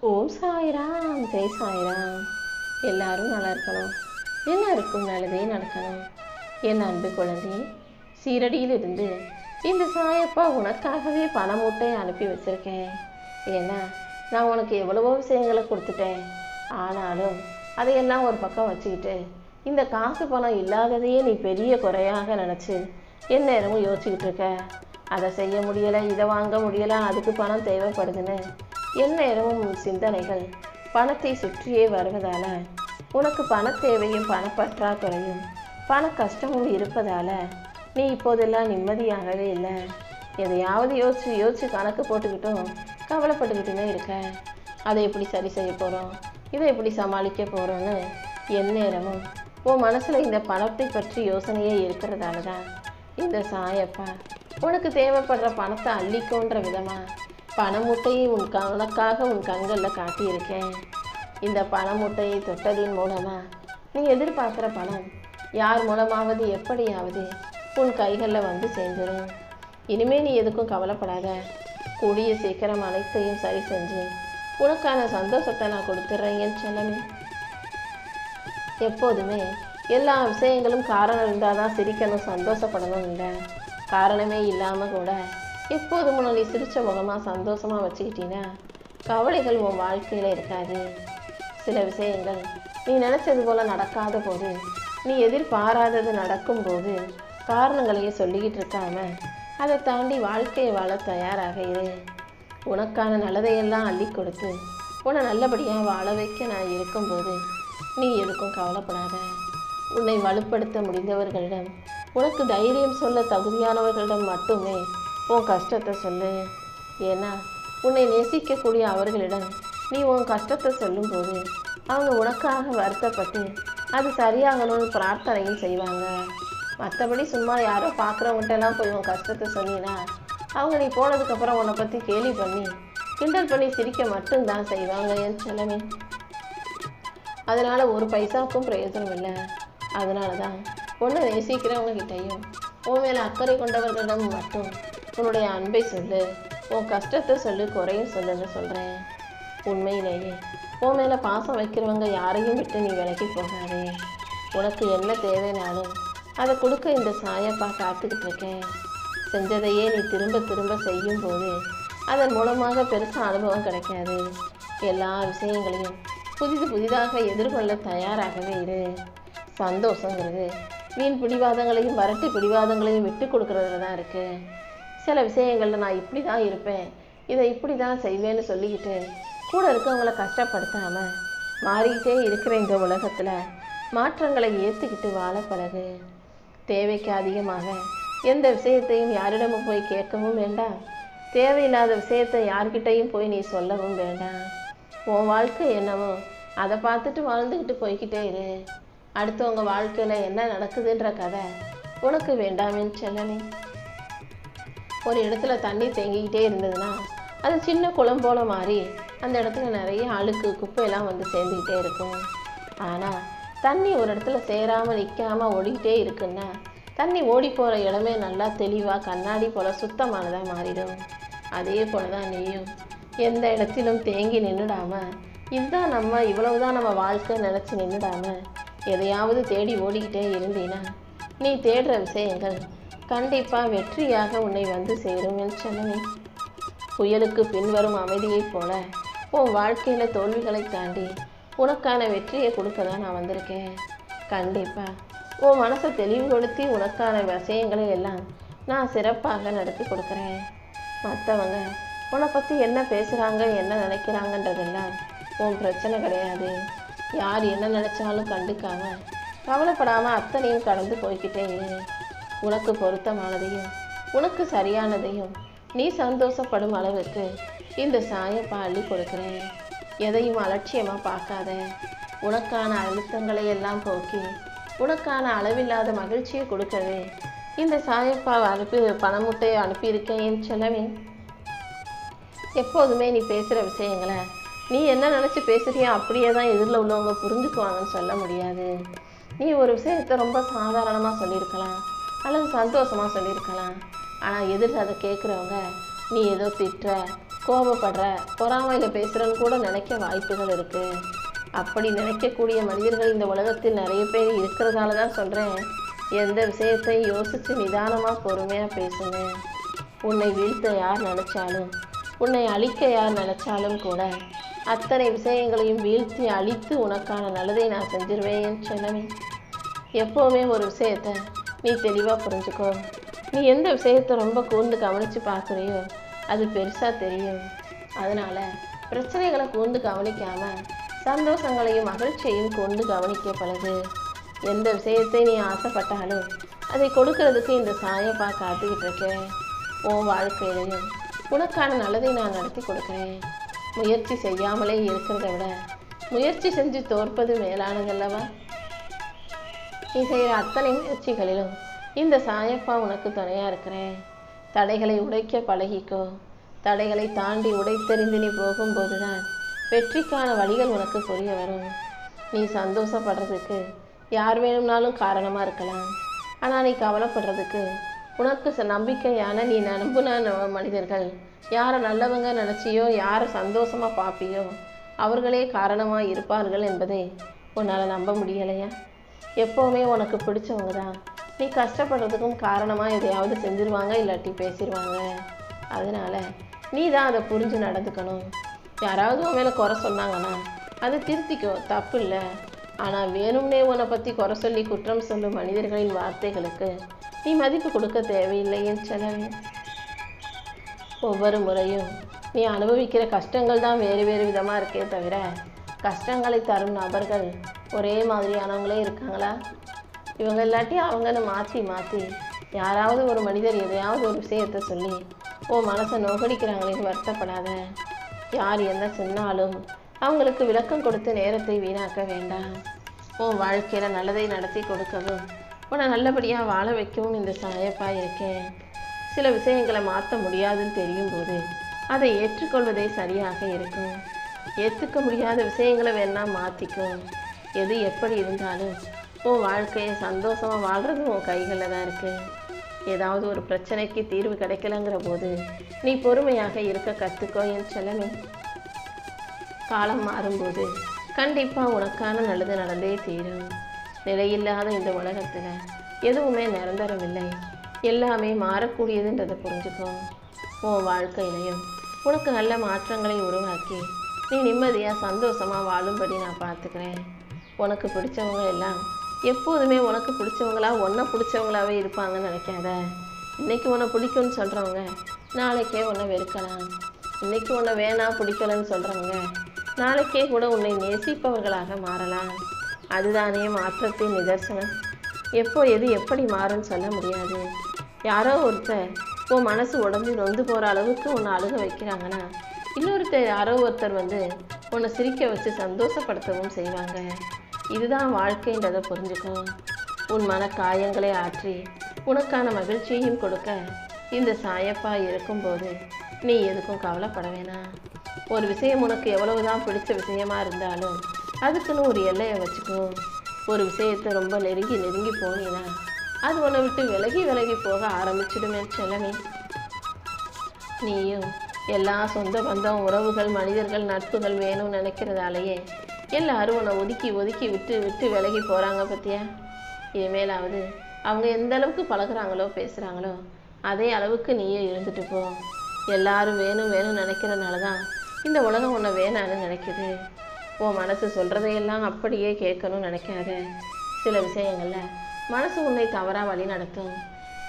ஓம் சாய்ராம், ஜெய் சாய்ராம். எல்லாரும் நல்லா இருக்கணும், எல்லாருக்கும் நல்லதே நடக்கணும். என் அன்பு குழந்தையே, சீரடியிலிருந்து இந்த சாயப்பா உனக்காகவே பண மூட்டை அனுப்பி வச்சிருக்கேன். ஏன்னா நான் உனக்கு எவ்வளவோ விஷயங்களை கொடுத்துட்டேன். ஆனாலும் அதையெல்லாம் ஒரு பக்கம் வச்சுக்கிட்டு இந்த காசு பணம் இல்லாததையே நீ பெரிய குறையாக நினச்சி எந்நேரமும் யோசிச்சுக்கிட்டு இருக்க. அதை செய்ய முடியலை, இதை வாங்க முடியலை, அதுக்கு பணம் தேவைப்படுதுன்னு எந்நேரமும் சிந்தனைகள் பணத்தை சுற்றியே வருவதால உனக்கு பண தேவையும் பணப்பற்றாக்குறையும் பண கஷ்டமும் இருப்பதால நீ இப்போதெல்லாம் நிம்மதியாகவே இல்லை. எதையாவது யோசிச்சு கணக்கு போட்டுக்கிட்டும் கவலைப்பட்டுக்கிட்டுமே இருக்க. அதை எப்படி சரி செய்ய போகிறோம், இதை எப்படி சமாளிக்க போகிறோன்னு எந்நேரமும் உன் மனசில் இந்த பணத்தை பற்றி யோசனையே இருக்கிறதால தான் இந்த சாயப்பா உனக்கு தேவைப்படுற பணத்தை அள்ளிக்கோன்ற விதமாக பண மூட்டையை உனக்காக உன் கண்களில் காட்டியிருக்கேன். இந்த பண மூட்டையை தொட்டதின் மூலமாக நீ எதிர்பார்க்குற பணம் யார் மூலமாவது எப்படியாவது உன் கைகளில் வந்து சேர்ந்துடும். இனிமேல் நீ எதுக்கும் கவலைப்படாத. கூடிய சீக்கிரம் அனைத்தையும் சரி செஞ்சு உனக்கான சந்தோஷத்தை நான் கொடுத்துட்றேன் என் செல்லமே. எப்போதுமே எல்லா விஷயங்களும் காரணம் இருந்தால் தான் சிரிக்கணும், சந்தோஷப்படணும் இல்லை. காரணமே இல்லாமல் கூட எப்போதும் நீ சிரித்த முகமாக சந்தோஷமாக வச்சுக்கிட்டீங்கன்னா கவலைகள் உன் வாழ்க்கையில் இருக்காது. சில விஷயங்கள் நீ நினச்சது போல் நடக்காத போது, நீ எதிர்பாராதது நடக்கும்போது காரணங்களையே சொல்லிக்கிட்டு இருக்காம அதை தாண்டி வாழ்க்கையை வாழ தயாராக இரு. உனக்கான நல்லதையெல்லாம் அள்ளி கொடுத்து உன்னை நல்லபடியாக வாழ வைக்க நான் இருக்கும்போது நீ எதுக்கும் கவலைப்படாத. உன்னை வலுப்படுத்த முடிந்தவர்களிடம், உனக்கு தைரியம் சொல்ல தகுதியானவர்களிடம் மட்டுமே உன் கஷ்டத்தை சொல்லு. ஏன்னா உன்னை நேசிக்கக்கூடிய அவர்களிடம் நீ உன் கஷ்டத்தை சொல்லும்போது அவங்க உனக்காக வருத்தப்பட்டு அது சரியாகணும்னு பிரார்த்தனையும் செய்வாங்க. மற்றபடி சும்மா யாரோ பார்க்குறவங்கள்ட்டெல்லாம் போய் உன் கஷ்டத்தை சொன்னீங்கன்னா அவங்க நீ போனதுக்கப்புறம் உன்னை பற்றி கேலி பண்ணி கிண்டல் பண்ணி சிரிக்க மட்டும்தான் செய்வாங்க என் செல்லமே. அதனால் ஒரு பைசாவுக்கும் பிரயோஜனம் இல்லை. அதனால தான் ஒன்று நேசிக்கிறவங்ககிட்டையும் உன் மேலே அக்கறை கொண்டவர்களிடம் மட்டும் உன்னுடைய அன்பை சொல்லு, உன் கஷ்டத்தை சொல்லு, குறையும் சொல்லுன்னு சொல்கிறேன். உண்மையிலேயே உன் மேலே பாசம் வைக்கிறவங்க யாரையும் விட்டு நீ விலகி போகாதே. உனக்கு என்ன தேவைனாலும் அதை கொடுக்க இந்த சாயப்பா காத்துக்கிட்டு இருக்கேன். செஞ்சதையே நீ திரும்ப திரும்ப செய்யும்போது அதன் மூலமாக பெருசாக அனுபவம் கிடைக்காது. எல்லா விஷயங்களையும் புதிதாக எதிர்கொள்ள தயாராகவே இரு. சந்தோஷங்கிறது வீண் பிடிவாதங்களையும் வரட்டு பிடிவாதங்களையும் விட்டு கொடுக்கறதுல தான் இருக்குது. சில விஷயங்களில் நான் இப்படி தான் இருப்பேன், இதை இப்படி தான் செய்வேன்னு சொல்லிக்கிட்டு கூட இருக்கவங்களை கஷ்டப்படுத்தாமல் மாறிக்கிட்டே இருக்கிற இந்த உலகத்தில் மாற்றங்களை ஏற்றுக்கிட்டு வாழ பழகு. தேவைக்கு அதிகமாக எந்த விஷயத்தையும் யாரிடமும் போய் கேட்கவும் வேண்டாம். தேவையில்லாத விஷயத்தை யார்கிட்டையும் போய் நீ சொல்லவும் வேண்டாம். உன் வாழ்க்கை என்னவோ அதை பார்த்துட்டு வாழ்ந்துக்கிட்டு போய்கிட்டே இரு. அடுத்தவங்க வாழ்க்கையில் என்ன நடக்குதுன்ற கதை உனக்கு வேண்டாமேன்னு செல்லனே. ஒரு இடத்துல தண்ணி தேங்கிக்கிட்டே இருந்ததுன்னா அது சின்ன குளம் போல மாறி அந்த இடத்துல நிறைய அழுக்கு குப்பையெல்லாம் வந்து சேர்ந்துக்கிட்டே இருக்கும். ஆனால் தண்ணி ஒரு இடத்துல சேராமல் நிற்காமல் ஓடிக்கிட்டே இருக்குன்னா தண்ணி ஓடி போகிற இடமே நல்லா தெளிவாக கண்ணாடி போல் சுத்தமானதாக மாறிடும். அதே போல் தான் நீயும் எந்த இடத்திலும் தேங்கி நின்றுடாமல் இதுதான் நம்ம இவ்வளவுதான் நம்ம வாழ்க்கை நினச்சி நின்றுடாமல் எதையாவது தேடி ஓடிக்கிட்டே இருந்தீன்னா நீ தேடுற விஷயங்கள் கண்டிப்பாக வெற்றியாக உன்னை வந்து சேரும் என்று சொன்னேன். புயலுக்கு பின்வரும் அமைதியைப் போல உன் வாழ்க்கையில் தோல்விகளை தாண்டி உனக்கான வெற்றியை கொடுக்க தான் நான் வந்திருக்கேன். கண்டிப்பாக உன் மனசை தெளிவுபடுத்தி உனக்கான விஷயங்களை எல்லாம் நான் சிறப்பாக நடத்தி கொடுக்குறேன். மற்றவங்க உன்னை பற்றி என்ன பேசுகிறாங்க, என்ன நினைக்கிறாங்கன்றதெல்லாம் உன் பிரச்சனை கிடையாது. யார் என்ன நினச்சாலும் கண்டுக்காம கவலைப்படாமல் அத்தனையும் கடந்து போய்கிட்டே இரு. உனக்கு பொருத்தமானதையும் உனக்கு சரியானதையும் நீ சந்தோஷப்படும் அளவுக்கு இந்த சாயப்பா அள்ளி கொடுக்குறேன். எதையும் அலட்சியமாக பார்க்காத. உனக்கான அழுத்தங்களை எல்லாம் போக்கி உனக்கான அளவில்லாத மகிழ்ச்சியை கொடுக்கவே இந்த சாயப்பா பணமுட்டையை அனுப்பியிருக்கேன் செல்லவே. எப்போதுமே நீ பேசுகிற விஷயங்களை நீ என்ன நினச்சி பேசுகிறியோ அப்படியே தான் எதிரில் உள்ளவங்க புரிஞ்சுக்குவாங்கன்னு சொல்ல முடியாது. நீ ஒரு விஷயத்தை ரொம்ப சாதாரணமாக சொல்லியிருக்கலாம் அல்லது சந்தோஷமாக சொல்லியிருக்கலாம். ஆனால் எதிரில் அதை கேட்குறவங்க நீ ஏதோ திட்டுற கோபப்படுற, பொறாமையில் பேசுகிறன்னு கூட நினைக்க வாய்ப்புகள் இருக்குது. அப்படி நினைக்கக்கூடிய மனிதர்கள் இந்த உலகத்தில் நிறைய பேர் இருக்கிறதால தான் சொல்கிறேன், எந்த விஷயத்தை யோசித்து நிதானமாக பொறுமையாக பேசுங்க. உன்னை வீழ்த்த யார் நினச்சாலும், உன்னை அழிக்க யார் நினச்சாலும் கூட அத்தனை விஷயங்களையும் வீழ்த்தி அழித்து உனக்கான நல்லதை நான் செஞ்சிருவேன் என் செல்லமே. எப்போவுமே ஒரு விஷயத்தை நீ தெளிவாக புரிஞ்சுக்கோ. நீ எந்த விஷயத்தை ரொம்ப கூர்ந்து கவனித்து பார்க்குறியோ அது பெருசாக தெரியும். அதனால் பிரச்சனைகளை கூர்ந்து கவனிக்காமல் சந்தோஷங்களையும் மகிழ்ச்சியையும் கொண்டு கவனிக்க பழகு. எந்த விஷயத்தை நீ ஆசைப்பட்டாலும் அதை கொடுக்கறதுக்கு இந்த சாயப்பா காத்துக்கிட்டு இருக்கேன். உன் வாழ்க்கையிலையும் உனக்கான நல்லதை நான் நடத்தி கொடுக்குறேன். முயற்சி செய்யாமலே இருக்கிறத விட முயற்சி செஞ்சு தோற்பது மேலானதல்லவா? நீ செய்கிற அத்தனை முயற்சிகளிலும் இந்த சாயப்பா உனக்கு துணையாக இருக்கிறேன். தடைகளை உடைக்க பழகிக்கோ. தடைகளை தாண்டி உடைத்தெறிந்து நீ போகும்போது தான் வெற்றிக்கான வழிகள் உனக்கு புரிய வரும். நீ சந்தோஷப்படுறதுக்கு யார் வேணும்னாலும் காரணமாக இருக்கலாம். ஆனால் நீ கவலைப்படுறதுக்கு உனக்கு நம்பிக்கையான நீ நம்புன மனிதர்கள் யாரை நல்லவங்க நினச்சியோ, யாரை சந்தோஷமாக பார்ப்பியோ அவர்களே காரணமாக இருப்பார்கள் என்பதை உன்னால் நம்ப முடியலையா? எப்போவுமே உனக்கு பிடிச்சவங்க தான் நீ கஷ்டப்படுறதுக்கும் காரணமாக எதையாவது செஞ்சுருவாங்க, இல்லாட்டி பேசிடுவாங்க. அதனால் நீ தான் அதை புரிஞ்சு நடந்துக்கணும். யாராவது உன் மேலே குறை சொன்னாங்கன்னா அதை திருத்திக்கோ, தப்பு இல்லை. ஆனால் வேணும்னே உன்னை பற்றி குறை சொல்லி குற்றம் சொல்லும் மனிதர்களின் வார்த்தைகளுக்கு நீ மதிப்பு கொடுக்க தேவையில்லைன்னு சொல்லவே. ஒவ்வொரு முறையும் நீ அனுபவிக்கிற கஷ்டங்கள் தான் வேறு வேறு விதமாக இருக்கே தவிர கஷ்டங்களை தரும் நபர்கள் ஒரே மாதிரியானவங்களே இருக்காங்களா? இவங்க இல்லாட்டி அவங்கன்னு மாற்றி மாற்றி யாராவது ஒரு மனிதர் எதையாவது ஒரு விஷயத்தை சொல்லி ஓ மனசை நோகடிக்கிறாங்களேன்னு வருத்தப்படாத. யார் என்ன சொன்னாலும் அவங்களுக்கு விளக்கம் கொடுத்து நேரத்தை வீணாக்க வேண்டாம். உன் வாழ்க்கையில் நல்லதை நடத்தி கொடுக்கவும் உன்னை நல்லபடியாக வாழ வைக்கவும் இந்த சாயப்பா இருக்கேன். சில விஷயங்களை மாற்ற முடியாதுன்னு தெரியும் போது அதை ஏற்றுக்கொள்வதே சரியாக இருக்கும். ஏற்றுக்க முடியாத விஷயங்களை வேணா மாற்றிக்கும். எது எப்படி இருந்தாலும் உன் வாழ்க்கையை சந்தோஷமாக வாழ்கிறது உன் கைகளில் தான் இருக்குது. ஏதாவது ஒரு பிரச்சனைக்கு தீர்வு கிடைக்கலங்கிற போது நீ பொறுமையாக இருக்க கற்றுக்கோ என் செல்லமே. காலம் மாறும்போது கண்டிப்பாக உனக்கான நல்லது நடந்தே தீரும். நிலையில்லாத இந்த உலகத்தில் எதுவுமே நிரந்தரமில்லை, எல்லாமே மாறக்கூடியதுன்றதை புரிஞ்சுக்கோ. உன் வாழ்க்கையிலையும் உனக்கு நல்ல மாற்றங்களை உருவாக்கி நீ நிம்மதியாக சந்தோஷமாக வாழும்படி நான் பார்த்துக்கிறேன். உனக்கு பிடிச்சவங்க எல்லாம் எப்போதுமே உனக்கு பிடிச்சவங்களா உன்னை பிடிச்சவங்களாவே இருப்பாங்கன்னு நினைக்காத. இன்றைக்கி உன்னை பிடிக்கும்னு சொல்கிறவங்க நாளைக்கே உன்னை வெறுக்கலாம். இன்றைக்கி உன்னை வேணாம் பிடிக்கலன்னு சொல்கிறவங்க நாளைக்கே கூட உன்னை நேசிப்பவர்களாக மாறலாம். அதுதானே மாற்றத்தின் நிதர்சனம். எப்போ எது எப்படி மாறும்னு சொல்ல முடியாது. யாரோ ஒருத்தர் உன் மனசு உடஞ்சி நொந்து போகிற அளவுக்கு உன்னை அழுக வைக்கிறாங்கன்னா இன்னொருத்தர் யாரோ ஒருத்தர் உன்னை சிரிக்க வச்சு சந்தோஷப்படுத்தவும் செய்வாங்க. இதுதான் வாழ்க்கைன்றதை புரிஞ்சுக்கும். உன் மன காயங்களை ஆற்றி உனக்கான மகிழ்ச்சியையும் கொடுக்க இந்த சாயப்பா இருக்கும்போது நீ எதுக்கும் கவலைப்பட வேணாம். ஒரு விஷயம் உனக்கு எவ்வளவுதான் பிடிச்ச விஷயமா இருந்தாலும் அதுக்குன்னு ஒரு எல்லையை வச்சுக்கோ. ஒரு விஷயத்தை ரொம்ப நெருங்கி நெருங்கி போனீன்னா அது உன்னை விட்டு விலகி விலகி போக ஆரம்பிச்சிடுமே செல்லமே. நீயும் எல்லா சொந்த பந்தம் உறவுகள் மனிதர்கள் நட்புகள் வேணும்னு நினைக்கிறதாலேயே எல்லாரும் உன்னை ஒதுக்கி ஒதுக்கி விட்டு விட்டு விலகி போகிறாங்க பற்றியா? இனிமேலாவது அவங்க எந்த அளவுக்கு பழகுறாங்களோ பேசுகிறாங்களோ அதே அளவுக்கு நீயே இருந்துட்டு போ. எல்லாரும் வேணும் வேணும்னு நினைக்கிறதுனால தான் இந்த உலகம் உன்னை வேணான்னு நினைக்குது. உன் மனசு சொல்கிறதையெல்லாம் அப்படியே கேட்கணும்னு நினைக்காத. சில விஷயங்களில் மனசு உன்னை தவறாக வழி நடத்தும்.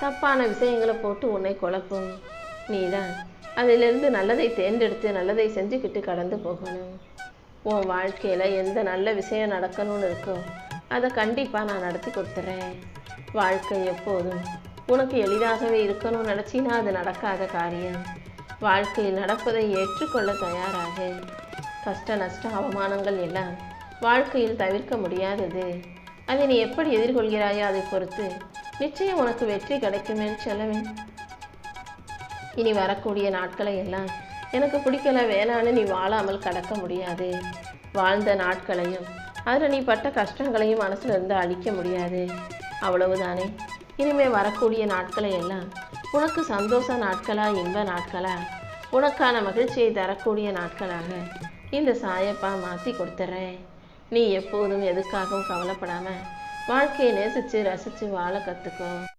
தப்பான விஷயங்களை போட்டு உன்னை குழப்பும். நீ தான் அதிலிருந்து நல்லதை தேர்ந்தெடுத்து நல்லதை செஞ்சுக்கிட்டு கடந்து போகணும். உன் வாழ்க்கையில் எந்த நல்ல விஷயம் நடக்கணும்னு இருக்கோ அதை கண்டிப்பாக நான் நடத்தி கொடுத்துட்றேன். வாழ்க்கை எப்போதும் உனக்கு எளிதாகவே இருக்கணும்னு நினச்சின்னா அது நடக்காத காரியம். வாழ்க்கையில் நடப்பதை ஏற்றுக்கொள்ள தயாராக. கஷ்ட நஷ்ட அவமானங்கள் எல்லாம் வாழ்க்கையில் தவிர்க்க முடியாதது. அதை நீ எப்படி எதிர்கொள்கிறாயோ அதை பொறுத்து நிச்சயம் உனக்கு வெற்றி கிடைக்குமேன்னு சொல்லவே. இனி வரக்கூடிய நாட்களை எல்லாம் எனக்கு பிடிக்கல வேணான்னு நீ வாழாமல் கடக்க முடியாது. வாழ்ந்த நாட்களையும் அதில் நீ பட்ட கஷ்டங்களையும் மனசுல இருந்து அழிக்க முடியாது. அவ்வளவுதானே. இனிமேல் வரக்கூடிய நாட்களை எல்லாம் உனக்கு சந்தோஷ நாட்களா இன்ப நாட்களா உனக்கான மகிழ்ச்சியை தரக்கூடிய நாட்களாக இந்த சாயப்பா மாற்றி கொடுத்துட்றேன். நீ எப்போதும் எதுக்காகவும் கவலைப்படாமல் வாழ்க்கையை நேசித்து ரசித்து வாழ கற்றுக்கோ.